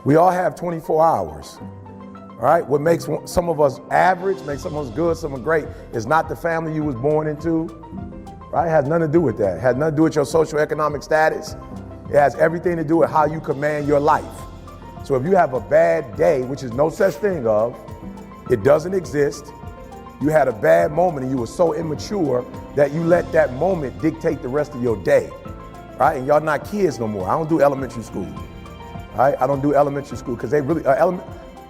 We all have 24 hours. All right, what makes some of us average, makes some of us good, some of us great, is not the family you was born into, right? It has nothing to do with that. It has nothing to do with your socioeconomic status. It has everything to do with how you command your life. So if you have a bad day, which is no such thing of, it doesn't exist, you had a bad moment and you were so immature that you let that moment dictate the rest of your day, right? And y'all not kids no more. I don't do elementary school, right? I don't do elementary school because they really,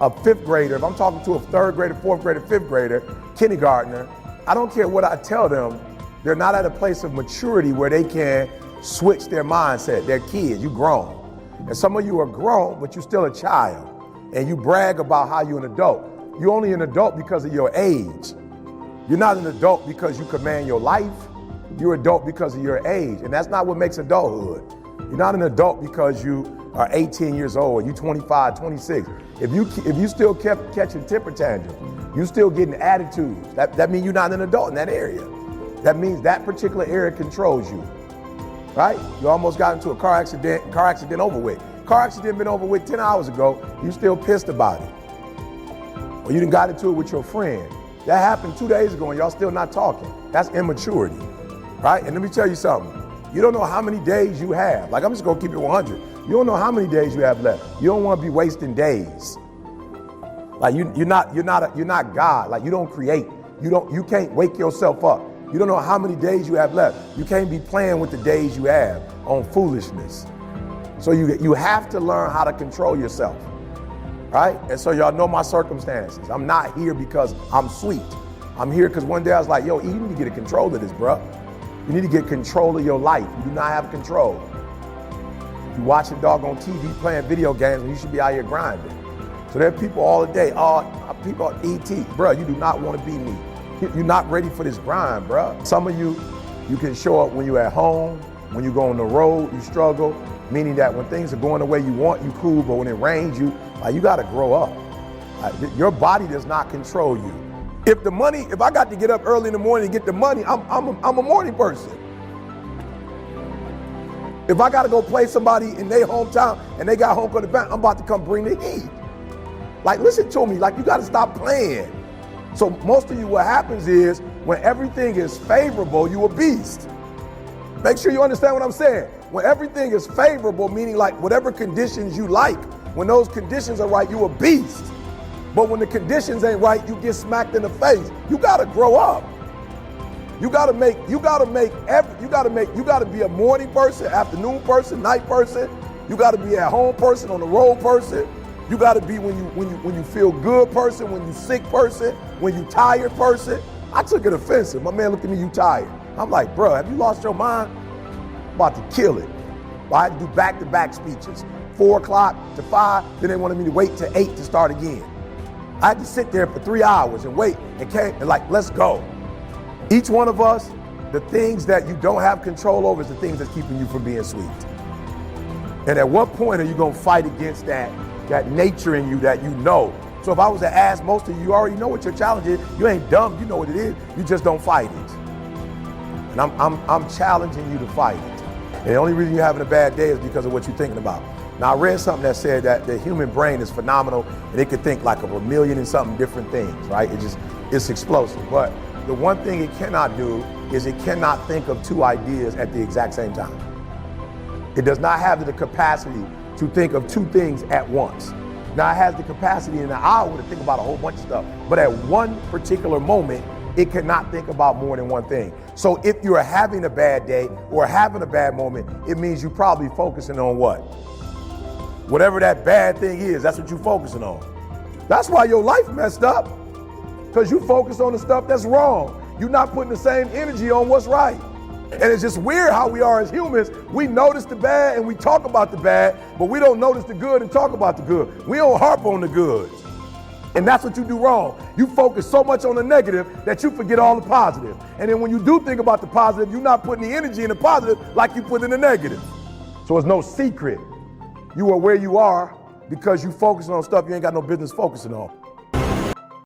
a fifth grader, if I'm talking to a third grader, fourth grader, fifth grader, kindergartner, I don't care what I tell them, they're not at a place of maturity where they can switch their mindset. They're kids, you grown. And some of you are grown, but you're still a child. And you brag about how you're an adult. You're only an adult because of your age. You're not an adult because you command your life. You're an adult because of your age. And that's not what makes adulthood. You're not an adult because you are 18 years old, or you're 25, 26. If you still kept catching temper tantrums, you still getting attitudes, that means you're not an adult in that area. That means that particular area controls you, right? You almost got into a car accident over with. Car accident been over with 10 hours ago, you still pissed about it. Or you done got into it with your friend. That happened 2 days ago and y'all still not talking. That's immaturity, right? And let me tell you something. You don't know how many days you have. Like, I'm just gonna keep it 100. You don't know how many days you have left. You don't want to be wasting days. Like you're not God. Like you don't create. You can't wake yourself up. You don't know how many days you have left. You can't be playing with the days you have on foolishness. So you have to learn how to control yourself, right? And so y'all know my circumstances. I'm not here because I'm sweet. I'm here because one day I was like, yo, you need to get control of this, bro. You need to get control of your life. You do not have control. You watching doggone TV playing video games when you should be out here grinding. So there are people all the day, people ET, bro, you do not want to be me. You're not ready for this grind, bro. Some of you can show up when you're at home, when you go on the road, you struggle, meaning that when things are going the way you want, you cool, but when it rains, you gotta grow up. Your body does not control you. If I got to get up early in the morning and get the money, I'm a morning person. If I gotta go play somebody in their hometown and they got home court advantage, I'm about to come bring the heat. Like, listen to me, like you gotta stop playing. So most of you, what happens is when everything is favorable, you a beast. Make sure you understand what I'm saying. When everything is favorable, meaning like whatever conditions you like, when those conditions are right, you a beast. But when the conditions ain't right, you get smacked in the face. You gotta grow up. You gotta be a morning person, afternoon person, night person. You gotta be at home person, on the road person. You gotta be when you feel good person, when you sick person, when you tired person. I took it offensive. My man looked at me, you tired. I'm like, bro, have you lost your mind? I'm about to kill it. I had to do back-to-back speeches, 4 o'clock to 5, then they wanted me to wait till 8 to start again. I had to sit there for 3 hours and wait and like, let's go. Each one of us, the things that you don't have control over is the things that's keeping you from being sweet. And at what point are you gonna fight against that nature in you that you know? So if I was to ask most of you, you already know what your challenge is. You ain't dumb, you know what it is. You just don't fight it. And I'm challenging you to fight it. And the only reason you're having a bad day is because of what you're thinking about. Now I read something that said that the human brain is phenomenal and it could think like of 1,000,000 and something different things, right? It's explosive. But the one thing it cannot do is it cannot think of 2 ideas at the exact same time. It does not have the capacity to think of 2 things at once. Now it has the capacity in an hour to think about a whole bunch of stuff, but at one particular moment, it cannot think about more than one thing. So if you're having a bad day or having a bad moment, it means you're probably focusing on what? Whatever that bad thing is, that's what you're focusing on. That's why your life messed up, because you focus on the stuff that's wrong. You're not putting the same energy on what's right. And it's just weird how we are as humans. We notice the bad and we talk about the bad, but we don't notice the good and talk about the good. We don't harp on the good. And that's what you do wrong. You focus so much on the negative that you forget all the positive. And then when you do think about the positive, you're not putting the energy in the positive like you put in the negative. So it's no secret you are where you are because you focus on stuff you ain't got no business focusing on.